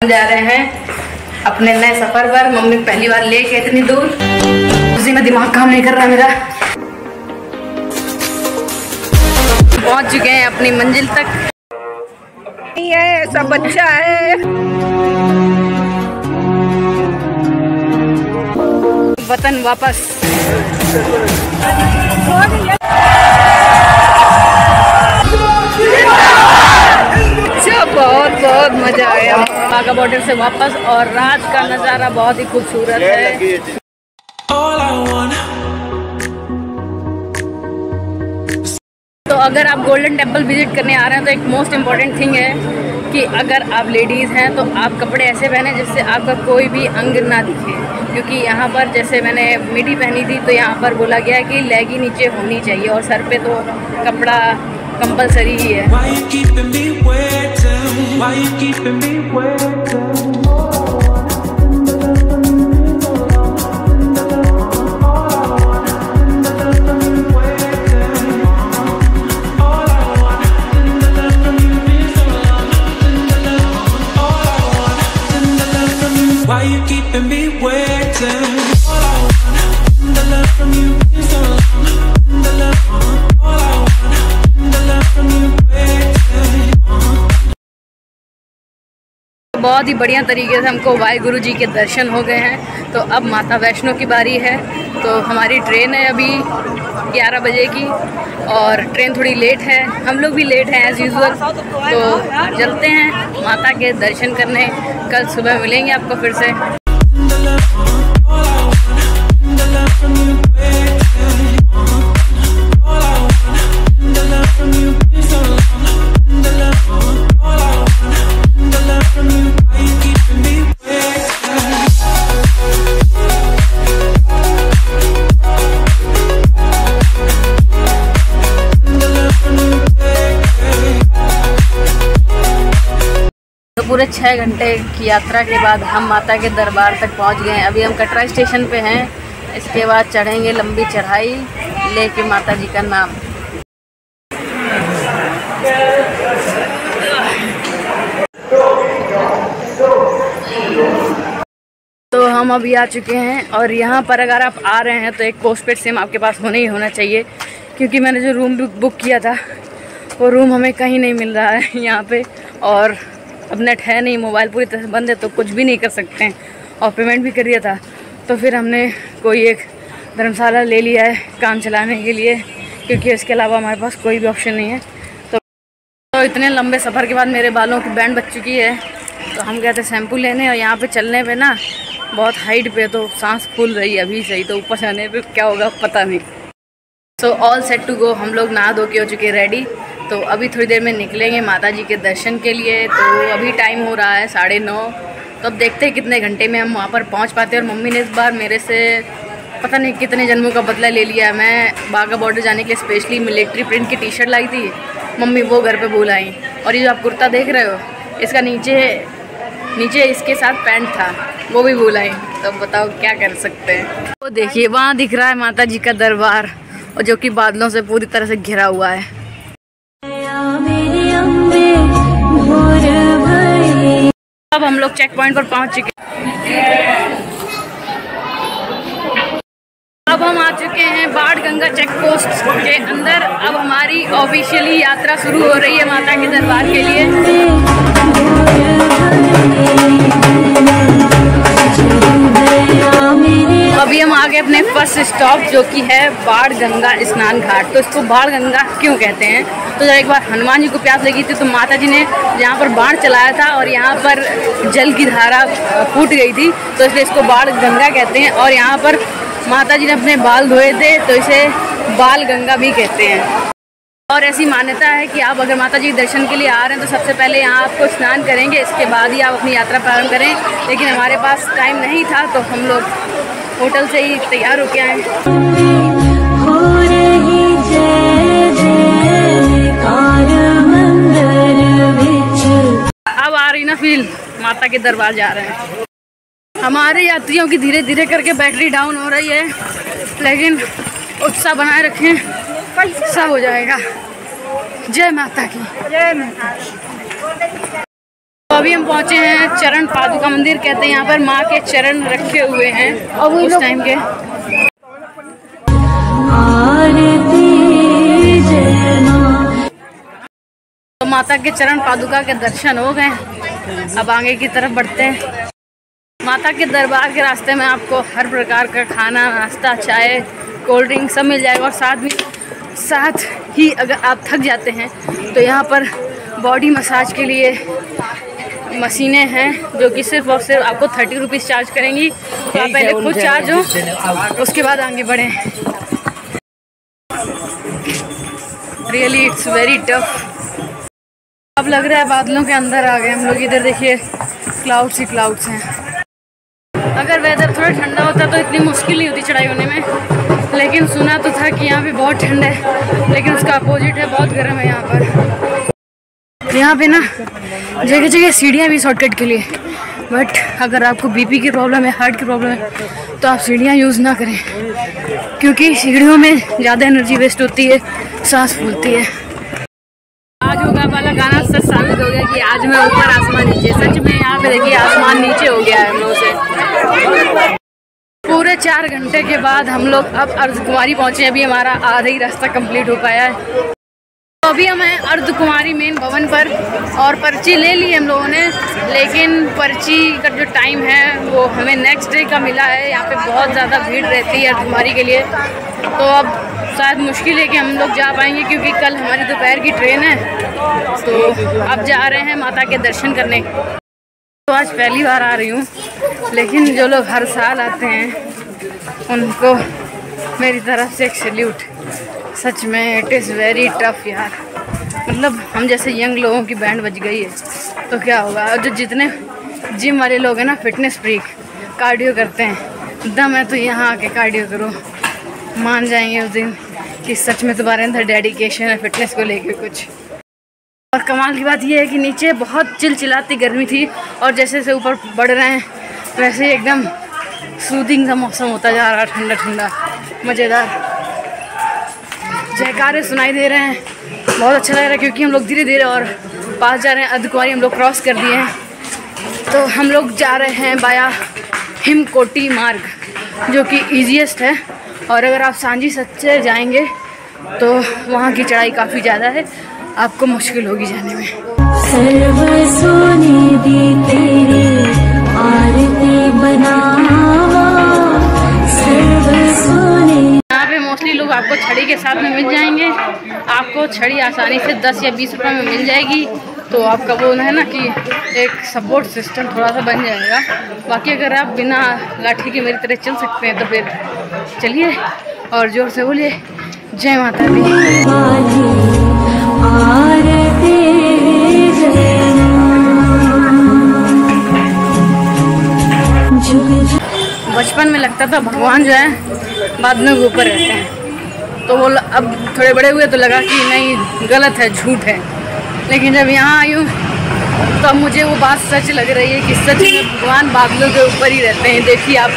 जा रहे हैं अपने नए सफर पर। मम्मी पहली बार लेके इतनी दूर, उसी में दिमाग काम नहीं कर रहा मेरा। पहुंच चुके हैं अपनी मंजिल तक। ये सब अच्छा है। वतन वापस। बहुत बहुत मजा आया बाघा बॉर्डर से वापस, और रात का नज़ारा बहुत ही खूबसूरत है। तो अगर आप गोल्डन टेम्पल विजिट करने आ रहे हैं तो एक मोस्ट इम्पॉर्टेंट थिंग है कि अगर आप लेडीज़ हैं तो आप कपड़े ऐसे पहने जिससे आपका कोई भी अंग ना दिखे, क्योंकि यहाँ पर जैसे मैंने मिडी पहनी थी तो यहाँ पर बोला गया कि लेगी नीचे होनी चाहिए और सर पे तो कपड़ा कंपलसरी ही है। Why you keeping me waiting? All I want, the love from you is so long. The love, all I want, the love from you waiting. बहुत ही बढ़िया तरीके से हमको वाहिगुरु जी के दर्शन हो गए हैं। तो अब माता वैष्णो की बारी है। तो हमारी ट्रेन है अभी 11 बजे की, और ट्रेन थोड़ी लेट है, हम लोग भी लेट हैं एज़ यूजुअल। तो चलते हैं माता के दर्शन करने। कल सुबह मिलेंगे आपको फिर से। पूरे 6 घंटे की यात्रा के बाद हम माता के दरबार तक पहुंच गए हैं। अभी हम कटरा स्टेशन पे हैं। इसके बाद चढ़ेंगे लंबी चढ़ाई लेके माता जी का नाम। तो हम अभी आ चुके हैं, और यहाँ पर अगर आप आ रहे हैं तो एक पोस्टपेड सिम आपके पास होना ही होना चाहिए, क्योंकि मैंने जो रूम बुक किया था वो रूम हमें कहीं नहीं मिल रहा है यहाँ पे, और अब नेट है नहीं, मोबाइल पूरी तरह बंद है तो कुछ भी नहीं कर सकते हैं। और पेमेंट भी कर दिया था, तो फिर हमने कोई एक धर्मशाला ले लिया है काम चलाने के लिए, क्योंकि इसके अलावा हमारे पास कोई भी ऑप्शन नहीं है। तो इतने लंबे सफ़र के बाद मेरे बालों की बैंड बच चुकी है, तो हम गए थे शैम्पू लेने। और यहाँ पे चलने पे ना बहुत हाइट पे तो सांस फूल रही है अभी सही, तो ऊपर जाने पे क्या होगा पता नहीं। So all set to go. हम लोग नहा धो के हो चुके रेडी। तो अभी थोड़ी देर में निकलेंगे माता जी के दर्शन के लिए। तो अभी टाइम हो रहा है 9:30। तो अब देखते हैं कितने घंटे में हम वहाँ पर पहुँच पाते हैं। और मम्मी ने इस बार मेरे से पता नहीं कितने जन्मों का बदला ले लिया है। मैं बाघा बॉर्डर जाने के लिए स्पेशली मिलिट्री प्रिंट की टी-शर्ट लाई थी, मम्मी वो घर पे भूल आई। और ये जो आप कुर्ता देख रहे हो, इसका नीचे इसके साथ पैंट था, वो भी भूल आई। तो बताओ क्या कर सकते हैं। वो देखिए वहाँ दिख रहा है माता जी का दरबार, और जो कि बादलों से पूरी तरह से घिरा हुआ है। अब हम लोग चेक पॉइंट पर पहुंच चुके हैं। अब हम आ चुके हैं बाणगंगा चेक पोस्ट के अंदर। अब हमारी ऑफिशियली यात्रा शुरू हो रही है माता के दरबार के लिए। अभी हम आ गए अपने फर्स्ट स्टॉप, जो कि है बाणगंगा स्नान घाट। तो इसको बाणगंगा क्यों कहते हैं? तो जब एक बार हनुमान जी को प्यास लगी थी तो माता जी ने यहाँ पर बाण चलाया था, और यहाँ पर जल की धारा फूट गई थी, तो इसलिए इसको बाणगंगा कहते हैं। और यहाँ पर माता जी ने अपने बाल धोए थे, तो इसे बाल गंगा भी कहते हैं। और ऐसी मान्यता है कि आप अगर माता जी दर्शन के लिए आ रहे हैं तो सबसे पहले यहाँ आपको स्नान करेंगे, इसके बाद ही आप अपनी यात्रा प्रारंभ करें। लेकिन हमारे पास टाइम नहीं था, तो हम लोग होटल से ही तैयार होके आए। अब आ रही ना फील, माता के दरबार जा रहे हैं। हमारे यात्रियों की धीरे धीरे करके बैटरी डाउन हो रही है, लेकिन उत्साह बनाए रखें, सब हो जाएगा। जय माता की, जय माता की। अभी हम पहुंचे हैं चरण पादुका मंदिर, कहते हैं यहाँ पर माँ के चरण रखे हुए हैं उस टाइम के। तो माता के चरण पादुका के दर्शन हो गए, अब आगे की तरफ बढ़ते हैं। माता के दरबार के रास्ते में आपको हर प्रकार का खाना, नाश्ता, चाय, कोल्ड ड्रिंक सब मिल जाएगा। और साथ ही अगर आप थक जाते हैं तो यहाँ पर बॉडी मसाज के लिए मशीनें हैं जो कि सिर्फ और सिर्फ आपको 30 रुपीज़ चार्ज करेंगी। तो आप पहले खुद चार्ज हो, उसके बाद आगे बढ़ें। Really it's very tough. अब लग रहा है बादलों के अंदर आ गए हम लोग। इधर देखिए क्लाउड्स ही क्लाउड्स हैं। अगर वेदर थोड़ा ठंडा होता तो इतनी मुश्किल नहीं होती चढ़ाई होने में, लेकिन सुना तो था कि यहाँ पे बहुत ठंड है, लेकिन उसका अपोजिट है, बहुत गर्म है यहाँ पर। यहाँ पे ना जगह जगह सीढ़ियाँ भी शॉर्टकट के लिए, बट अगर आपको बीपी की प्रॉब्लम है, हार्ट की प्रॉब्लम है, तो आप सीढ़ियाँ यूज़ ना करें, क्योंकि सीढ़ियों में ज़्यादा एनर्जी वेस्ट होती है, सांस फूलती है। आज होगा वाला गाना सच साबित हो गया कि आज मैं ऊपर आसमान नीचे। सच में यहाँ पे देखिए आसमान नीचे हो गया है हम लोगों से। पूरे 4 घंटे के बाद हम लोग अब अर्धकुमारी पहुँचे। अभी हमारा आधा ही रास्ता कंप्लीट हो पाया है। तो अभी हम हैं अर्धकुमारी मेन भवन पर और पर्ची ले ली हम लोगों ने, लेकिन पर्ची का जो टाइम है वो हमें नेक्स्ट डे का मिला है। यहाँ पे बहुत ज़्यादा भीड़ रहती है अर्धकुमारी के लिए, तो अब शायद मुश्किल है कि हम लोग जा पाएंगे, क्योंकि कल हमारी दोपहर की ट्रेन है। तो अब जा रहे हैं माता के दर्शन करने। तो आज पहली बार आ रही हूँ, लेकिन जो लोग हर साल आते हैं उनको मेरी तरफ से एक सैल्यूट। सच में इट इज़ वेरी टफ यार। मतलब हम जैसे यंग लोगों की बैंड बज गई है तो क्या होगा। और जो जितने जिम वाले लोग हैं ना, फिटनेस फ्रीक, कार्डियो करते हैं, दम है तो यहाँ आके कार्डियो करो, मान जाएंगे उस दिन कि सच में तुम्हारे अंदर डेडिकेशन है फिटनेस को लेके कुछ। और कमाल की बात यह है कि नीचे बहुत चिलचिलाती गर्मी थी, और जैसे जैसे ऊपर बढ़ रहे हैं वैसे ही एकदम सूदिंग सा मौसम होता जा रहा है, ठंडा ठंडा मज़ेदार। जयकारे सुनाई दे रहे हैं, बहुत अच्छा लग रहा है, क्योंकि हम लोग धीरे धीरे और पास जा रहे हैं। अर्धकुमारी हम लोग क्रॉस कर दिए हैं, तो हम लोग जा रहे हैं बाया हिमकोटी मार्ग, जो कि ईजीएस्ट है। और अगर आप सांझी सच्चे जाएंगे तो वहाँ की चढ़ाई काफ़ी ज़्यादा है, आपको मुश्किल होगी जाने में। सर्व सोने दी तेरी आरती बनावा, सर्व सोने। यहाँ पे मोस्टली लोग आपको छड़ी के साथ में मिल जाएंगे। आपको छड़ी आसानी से 10 या 20 रुपये में मिल जाएगी, तो आपका वो है ना कि एक सपोर्ट सिस्टम थोड़ा सा बन जाएगा। बाकी अगर आप बिना लाठी की मेरी तरह चल सकते हैं तो फिर चलिए और जोर से बोलिए जय माता दी। बचपन में लगता था भगवान जो है बादलों के ऊपर रहते हैं, तो वो अब थोड़े बड़े हुए तो लगा कि नहीं, गलत है, झूठ है। लेकिन जब यहाँ आई हूँ तो अब मुझे वो बात सच लग रही है कि सच में भगवान बादलों के ऊपर ही रहते हैं। देखिए आप,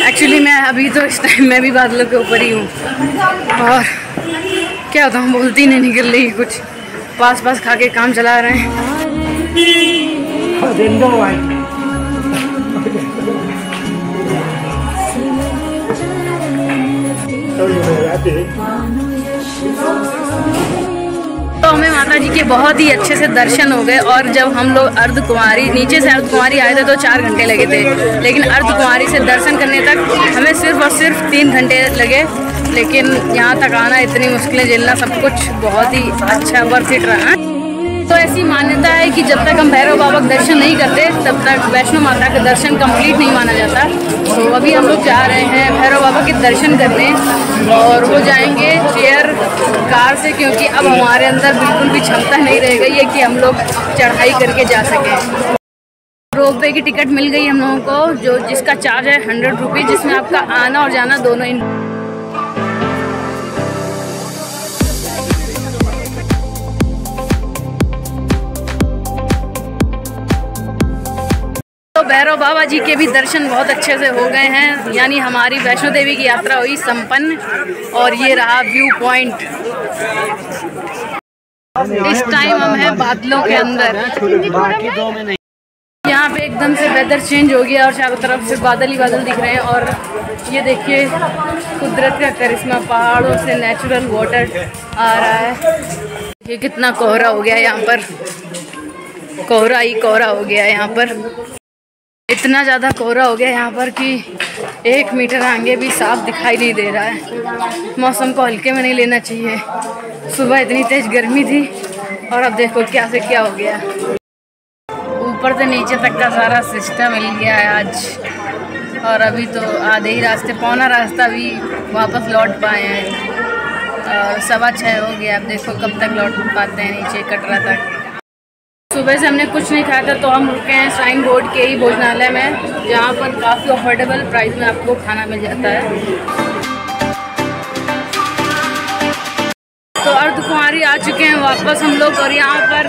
एक्चुअली मैं अभी तो इस टाइम में भी बादलों के ऊपर ही हूँ। और क्या होता हूँ, बोलती नहीं निकल रही, कुछ पास पास खा के काम चला रहे हैं। तो हमें माता जी के बहुत ही अच्छे से दर्शन हो गए। और जब हम लोग अर्धकुमारी, नीचे से अर्धकुमारी आए थे तो 4 घंटे लगे थे, लेकिन अर्धकुमारी से दर्शन करने तक हमें सिर्फ और सिर्फ 3 घंटे लगे। लेकिन यहाँ तक आना, इतनी मुश्किलें झेलना, सब कुछ बहुत ही अच्छा वर्थ इट रहा। तो ऐसी मान्यता है कि जब तक हम भैरव बाबा के दर्शन नहीं करते तब तक वैष्णो माता का दर्शन कंप्लीट नहीं माना जाता। तो अभी हम लोग जा रहे हैं भैरव बाबा के दर्शन करने, और वो जाएंगे चेयर कार से, क्योंकि अब हमारे अंदर बिल्कुल भी क्षमता नहीं रह गई है कि हम लोग चढ़ाई करके जा सकें। रोपवे की टिकट मिल गई हम लोगों को, जिसका चार्ज है 100 रुपीज़, जिसमें आपका आना और जाना दोनों इन। तो भैरव बाबा जी के भी दर्शन बहुत अच्छे से हो गए हैं, यानी हमारी वैष्णो देवी की यात्रा हुई संपन्न। और ये रहा व्यू पॉइंट। इस टाइम हम हैं बादलों के अंदर। यहाँ पे एकदम से वेदर चेंज हो गया और चारों तरफ से बादल ही बादल दिख रहे हैं। और ये देखिए कुदरत का करिश्मा, पहाड़ों से नेचुरल वाटर आ रहा है। ये कितना कोहरा हो गया यहाँ पर, कोहरा ही कोहरा हो गया यहाँ पर। इतना ज़्यादा कोहरा हो गया यहाँ पर कि 1 मीटर आगे भी साफ दिखाई नहीं दे रहा है। मौसम को हल्के में नहीं लेना चाहिए। सुबह इतनी तेज़ गर्मी थी और अब देखो क्या से क्या हो गया। ऊपर से नीचे तक का सारा सिस्टम हिल गया है आज। और अभी तो आधे ही रास्ते, पौना रास्ता भी वापस लौट पाए हैं और 6:15 हो गया। अब देखो कब तक लौट पाते हैं नीचे कटरा तक। सुबह से हमने कुछ नहीं खाया था तो हम रुके हैं श्राइन बोर्ड के ही भोजनालय में, जहाँ पर काफ़ी अफोर्डेबल प्राइस में आपको खाना मिल जाता है। तो अर्धकुंवारी आ चुके हैं वापस हम लोग और यहाँ पर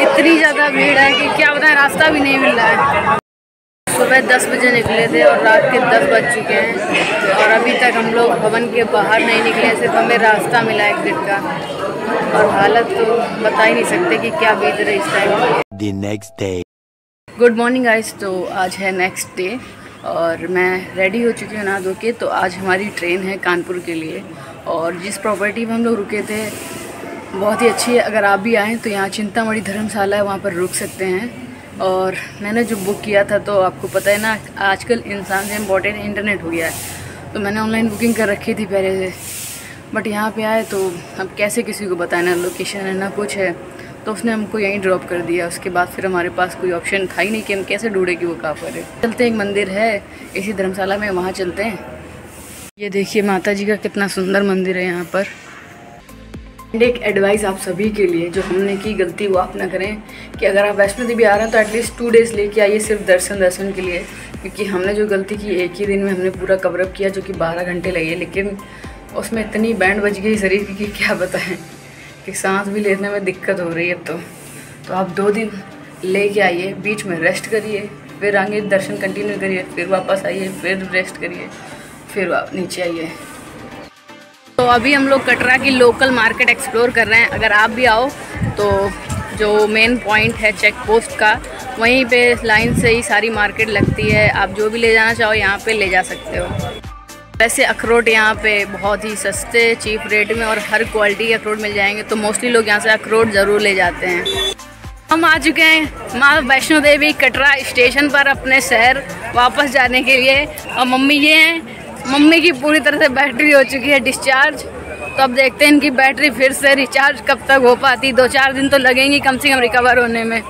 इतनी ज़्यादा भीड़ है कि क्या बताएं, रास्ता भी नहीं मिल रहा है। सुबह 10 बजे निकले थे और रात के 10 बज चुके हैं और अभी तक हम लोग भवन के बाहर नहीं निकले। सिर्फ हमें रास्ता मिला 1 दिन का और हालत तो बता ही नहीं सकते कि क्या बीत रही इस टाइम। Good morning guys. तो आज है नेक्स्ट डे और मैं रेडी हो चुकी हूँ नहा धो के। तो आज हमारी ट्रेन है कानपुर के लिए और जिस प्रॉपर्टी में हम लोग रुके थे बहुत ही अच्छी है। अगर आप भी आएँ तो यहाँ चिंतामणि धर्मशाला है, वहाँ पर रुक सकते हैं। और मैंने जो बुक किया था तो आपको पता है ना, आजकल इंसान से इम्पोर्टेंट इंटरनेट हो गया है। तो मैंने ऑनलाइन बुकिंग कर रखी थी पहले से, बट यहाँ पे आए तो अब कैसे किसी को बताना, लोकेशन है ना कुछ है, तो उसने हमको यहीं ड्रॉप कर दिया। उसके बाद फिर हमारे पास कोई ऑप्शन था ही नहीं कि हम कैसे ढूंढे कि वो कहाँ पर है। चलते एक मंदिर है इसी धर्मशाला में, वहाँ चलते हैं। ये देखिए माता जी का कितना सुंदर मंदिर है यहाँ पर। एक एडवाइस आप सभी के लिए, जो हमने की गलती वो आप ना करें, कि अगर आप वैष्णो देवी आ रहे हैं तो एटलीस्ट 2 डेज़ लेके आइए सिर्फ दर्शन के लिए। क्योंकि हमने जो गलती की 1 ही दिन में हमने पूरा कवरअप किया, जो कि 12 घंटे लगे, लेकिन उसमें इतनी बैंड बज गई शरीर की कि क्या बताएं कि सांस भी लेने में दिक्कत हो रही है अब तो आप 2 दिन लेके आइए, बीच में रेस्ट करिए, फिर आगे दर्शन कंटिन्यू करिए, फिर वापस आइए, फिर रेस्ट करिए, फिर नीचे आइए। तो अभी हम लोग कटरा की लोकल मार्केट एक्सप्लोर कर रहे हैं। अगर आप भी आओ तो जो मेन पॉइंट है चेक पोस्ट का, वहीं पे लाइन से ही सारी मार्केट लगती है। आप जो भी ले जाना चाहो यहाँ पे ले जा सकते हो। वैसे अखरोट यहाँ पे बहुत ही सस्ते चीप रेट में और हर क्वालिटी के अखरोट मिल जाएंगे, तो मोस्टली लोग यहाँ से अखरोट ज़रूर ले जाते हैं। हम आ चुके हैं माँ वैष्णो देवी कटरा स्टेशन पर अपने शहर वापस जाने के लिए। और मम्मी ये हैं, मम्मी की पूरी तरह से बैटरी हो चुकी है डिस्चार्ज। तो अब देखते हैं इनकी बैटरी फिर से रिचार्ज कब तक हो पाती। 2-4 दिन तो लगेंगी कम से कम रिकवर होने में।